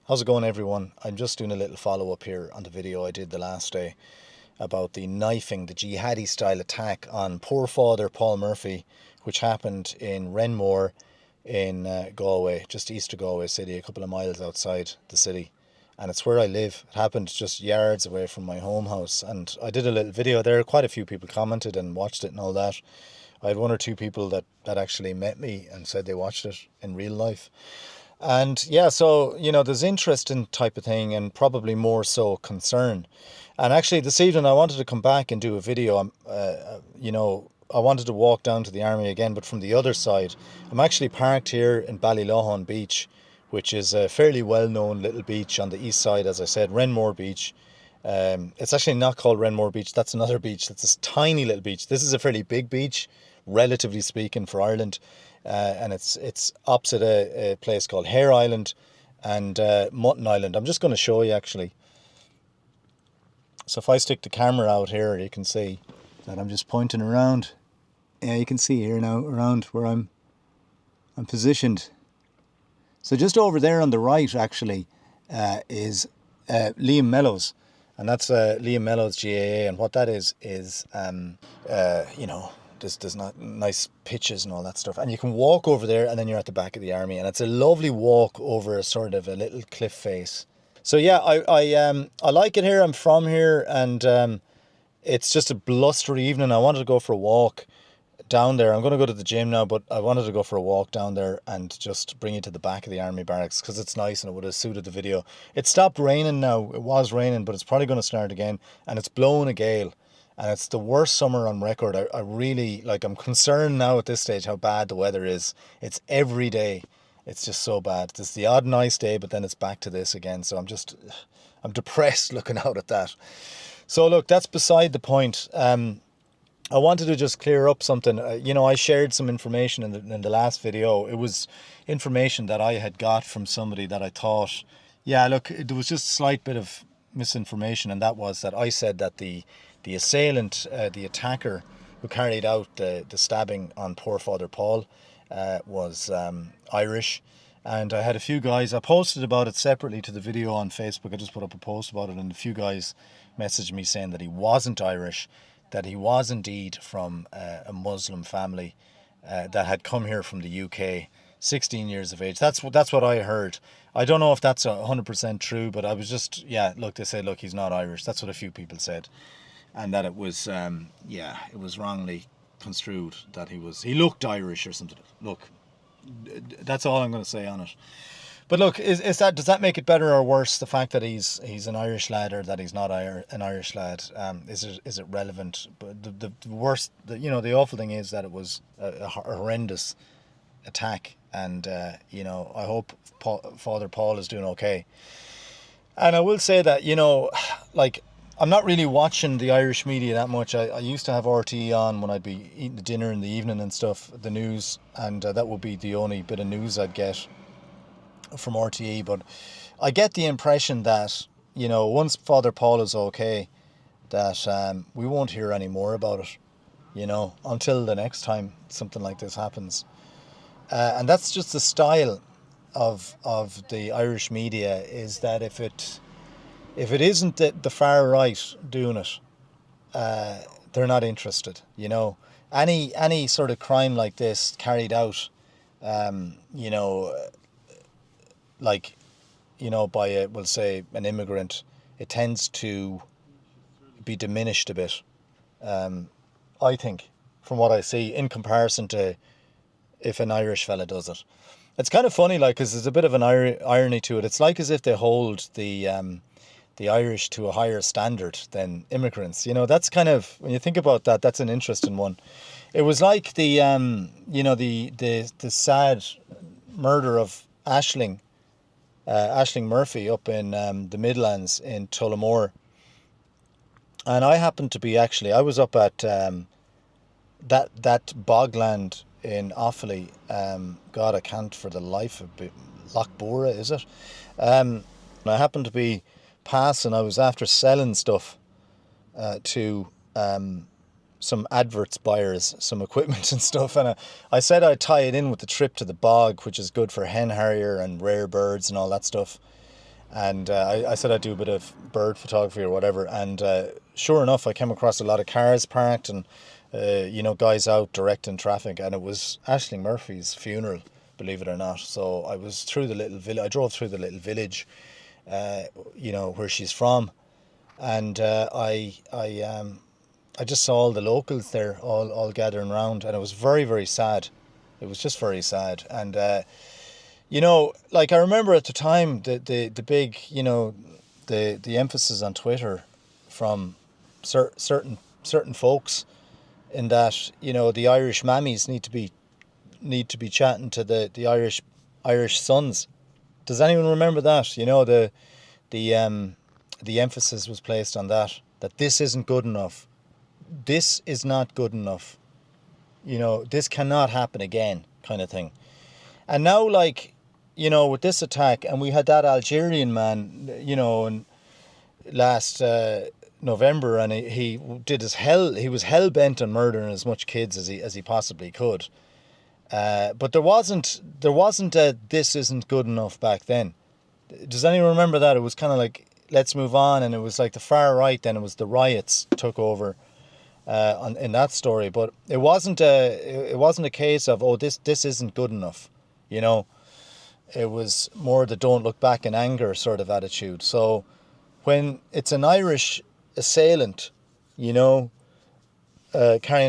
How's it going, everyone? I'm just doing a little follow-up here on the video I did the last day about the knifing, the jihadi style attack on poor father Paul Murphy, which happened in Renmore in Galway, just east of Galway city, a couple of miles outside the city. And it's where I live. It happened just yards away from my home house. And I did a little video there. Quite a few people commented and watched it and all that. I had one or two people that actually met me and said they watched it in real life. And yeah, so, there's interest in type of thing and probably more so concern. And actually this evening I wanted to come back and do a video. I wanted to walk down to the army again, but from the other side. I'm actually parked here in Ballyloughan Beach, which is a fairly well-known little beach on the east side, as I said, Renmore Beach. It's actually not called Renmore Beach. That's another beach. That's this tiny little beach. This is a fairly big beach, relatively speaking, for Ireland. And it's opposite a place called Hare Island and Mutton Island. I'm just going to show you, actually. So if I stick the camera out here, you can see that I'm just pointing around. Yeah, you can see here now around where I'm positioned. So just over there on the right, actually, is Liam Mellows. And that's Liam Mellows GAA. And what that is there's not nice pitches and all that stuff. And you can walk over there and then you're at the back of the army. And it's a lovely walk over a sort of a little cliff face. So yeah, I like it here. I'm from here, and it's just a blustery evening. I wanted to go for a walk down there. I'm going to go to the gym now, but I wanted to go for a walk down there and just bring you to the back of the army barracks because it's nice and it would have suited the video. It stopped raining now. It was raining, but it's probably going to start again, and it's blowing a gale. And it's the worst summer on record. I really, I'm concerned now at this stage how bad the weather is. It's every day. It's just so bad. It's the odd nice day, but then it's back to this again. So I'm depressed looking out at that. So look, that's beside the point. I wanted to just clear up something. I shared some information in the last video. It was information that I had got from somebody that I thought, there was just a slight bit of misinformation, and that was that I said that the assailant, the attacker who carried out the stabbing on poor Father Paul, was Irish. And I had a few guys, I posted about it separately to the video on Facebook. I just put up a post about it, and a few guys messaged me saying that he wasn't Irish, that he was indeed from a Muslim family that had come here from the UK, 16 years of age. That's what I heard. I don't know if that's 100% true, but I was just, they said, look, he's not Irish. That's what a few people said. And that it was, it was wrongly construed that he looked Irish or something. Look, that's all I'm going to say on it. But look, does that make it better or worse, the fact that he's an Irish lad or that he's not an Irish lad? Is it relevant? But the worst, the awful thing is that it was a horrendous attack, and I hope Father Paul is doing okay. And I will say that I'm not really watching the Irish media that much. I used to have RTE on when I'd be eating the dinner in the evening and stuff, the news, and that would be the only bit of news I'd get from RTE. But I get the impression that, once Father Paul is okay, that we won't hear any more about it, until the next time something like this happens. And that's just the style of the Irish media, is that if it isn't the far right doing it, they're not interested. Any sort of crime like this carried out, by we'll say an immigrant, it tends to be diminished a bit. I think, from what I see, in comparison to if an Irish fella does it. It's kind of funny, because there's a bit of an irony to it. It's like as if they hold the Irish to a higher standard than immigrants. That's kind of, when you think about that, that's an interesting one. It was like the sad murder of Aisling Murphy up in the Midlands in Tullamore. And I happened to be, I was up at that bogland in Offaly. God, I can't for the life of it. Lochbora, is it? I happened to be passing. I was after selling stuff to some adverts buyers, some equipment and stuff, and I said I'd tie it in with the trip to the bog, which is good for hen harrier and rare birds and all that stuff. And I said I'd do a bit of bird photography or whatever. And sure enough, I came across a lot of cars parked and, guys out directing traffic. And it was Aisling Murphy's funeral, believe it or not. So I was through the little village. I drove through the little village, where she's from. And I just saw all the locals there, all gathering around. And it was very, very sad. It was just very sad. And, like I remember at the time, the big, the emphasis on Twitter from certain folks, in that, the Irish mammies need to be chatting to the Irish sons. Does anyone remember that? The emphasis was placed on that this isn't good enough. This is not good enough. This cannot happen again, kind of thing. And now, like, with this attack, and we had that Algerian man, in last November, and he did he was hell bent on murdering as much kids as he possibly could. But there wasn't a "this isn't good enough" back then. Does anyone remember that? It was kind of like, let's move on, and it was like the far right. Then it was the riots took over in that story, but it wasn't a case of, oh, this isn't good enough, It was more the don't look back in anger sort of attitude. So when it's an Irish assailant, carrying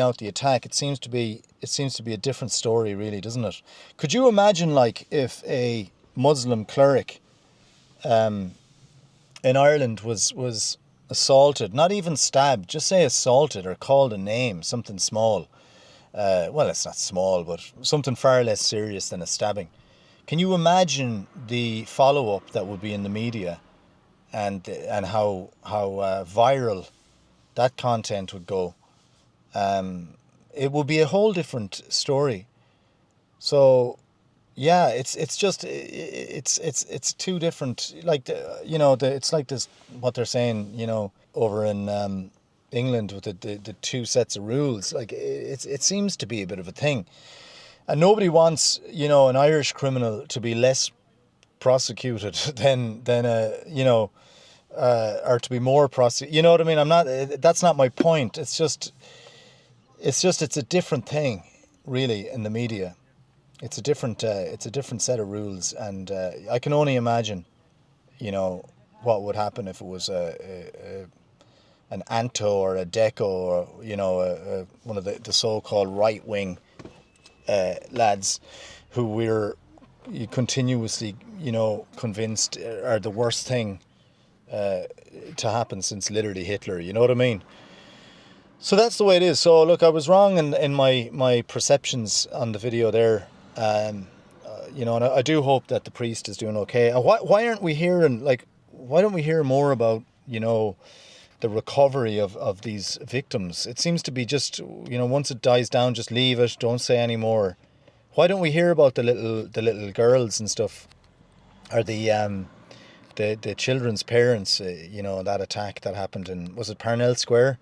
out the attack, it seems to be a different story, really, doesn't it? Could you imagine, like, if a Muslim cleric in Ireland was assaulted, not even stabbed, just say assaulted or called a name, something small. Well, it's not small, but something far less serious than a stabbing. Can you imagine the follow-up that would be in the media, and how viral that content would go? It would be a whole different story. So, yeah, it's two different, like, it's like this, what they're saying, over in England with the two sets of rules. Like, it seems to be a bit of a thing. And nobody wants, an Irish criminal to be less prosecuted than or to be more prosecuted. You know what I mean? That's not my point. It's a different thing, really, in the media. It's a different set of rules, and I can only imagine, what would happen if it was an Anto or a Deco, or one of the so-called right wing lads who we're continuously convinced are the worst thing to happen since literally Hitler. You know what I mean? So that's the way it is. So look, I was wrong in my perceptions on the video there. And I do hope that the priest is doing okay. And why aren't we hearing, like, why don't we hear more about, the recovery of these victims? It seems to be just, once it dies down, just leave it, don't say any more. Why don't we hear about the little girls and stuff, or the children's parents? That attack that happened in, was it Parnell Square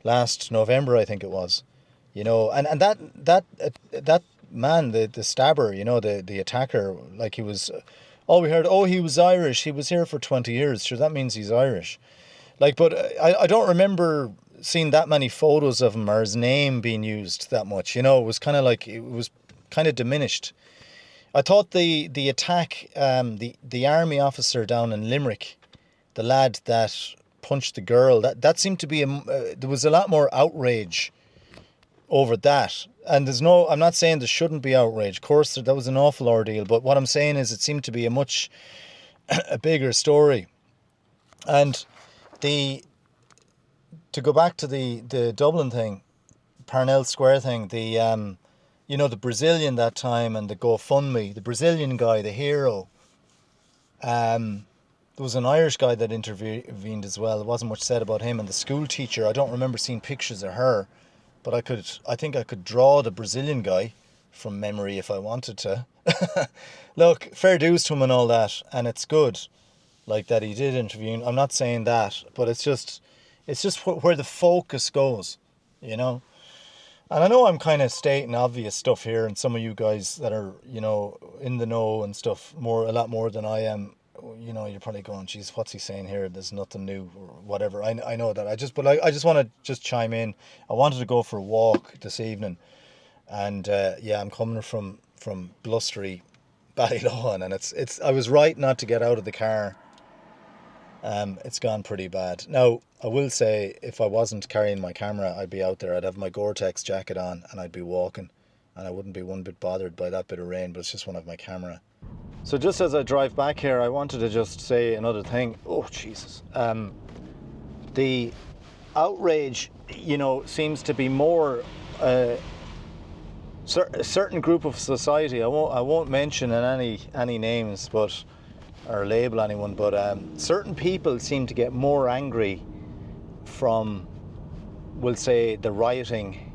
last November, I think it was. And that man, the stabber, the attacker, like, he was, we heard, he was Irish, he was here for 20 years. Sure, that means he's Irish. Like, but I don't remember seeing that many photos of him or his name being used that much. It was kind of like, it was kind of diminished. I thought the attack, the army officer down in Limerick, the lad that punched the girl, that seemed to be there was a lot more outrage over that. And I'm not saying there shouldn't be outrage. Of course, that was an awful ordeal. But what I'm saying is, it seemed to be a bigger story. And to go back to the Dublin thing, Parnell Square thing, the Brazilian that time, and the GoFundMe, the Brazilian guy, the hero. There was an Irish guy that intervened as well. There wasn't much said about him. And the school teacher, I don't remember seeing pictures of her, but I think I could draw the Brazilian guy from memory if I wanted to. Look, fair dues to him and all that, and it's good, like, that he did intervene. I'm not saying that, but it's just where the focus goes, And I know I'm kind of stating obvious stuff here, and some of you guys that are, in the know and stuff, a lot more than I am, you know, you're probably going, geez, what's he saying here? There's nothing new or whatever. I know that. I just want to just chime in. I wanted to go for a walk this evening, and yeah, I'm coming from blustery Ballylohan, and it's. I was right not to get out of the car. It's gone pretty bad. Now, I will say, if I wasn't carrying my camera, I'd be out there. I'd have my Gore-Tex jacket on, and I'd be walking, and I wouldn't be one bit bothered by that bit of rain, but it's just one of my camera. So just as I drive back here, I wanted to just say another thing. Oh, Jesus. The outrage, you know, seems to be more a certain group of society. I won't mention any names, but or label anyone, but certain people seem to get more angry from, we'll say, the rioting.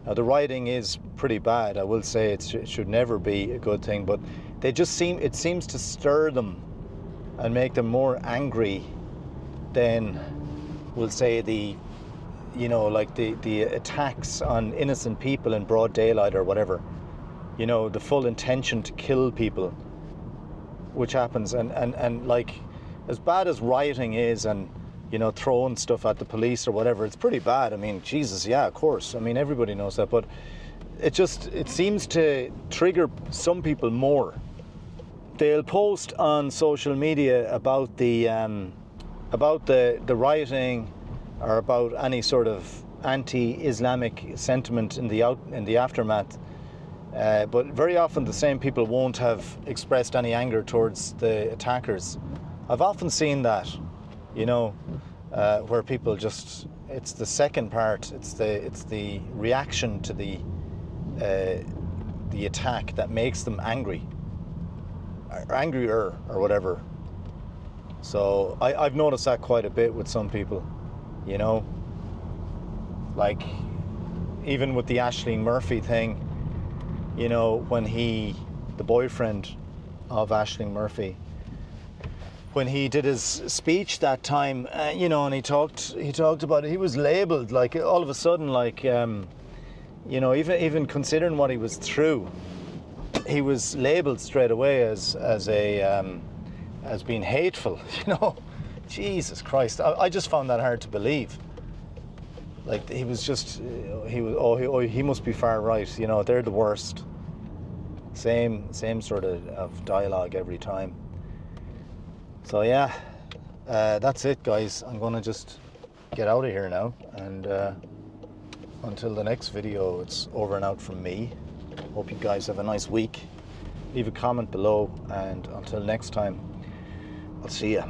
Now, the rioting is pretty bad. I will say it should never be a good thing, but it seems to stir them and make them more angry than, we'll say, the attacks on innocent people in broad daylight or whatever. You know, the full intention to kill people, which happens, and like, as bad as rioting is, and, you know, throwing stuff at the police or whatever, it's pretty bad. I mean, Jesus, yeah, of course. I mean, everybody knows that, but it seems to trigger some people more. They'll post on social media about the rioting, or about any sort of anti-Islamic sentiment in the aftermath. But very often the same people won't have expressed any anger towards the attackers. I've often seen that, you know, where people just, it's the second part, it's the reaction to the attack that makes them angry, or angrier, or whatever. So I've noticed that quite a bit with some people, you know, like even with the Aisling Murphy thing. You know, when the boyfriend of Aisling Murphy, when he did his speech that time, you know, and he talked about it, he was labelled, like, all of a sudden, like, you know, even considering what he was through, he was labelled straight away as being hateful, you know. Jesus Christ, I just found that hard to believe. Like, he must be far right, you know, they're the worst. Same sort of dialogue every time. So yeah, that's it, guys. I'm gonna just get out of here now, and until the next video, it's over and out from me. Hope you guys have a nice week. Leave a comment below, and until next time, I'll see ya.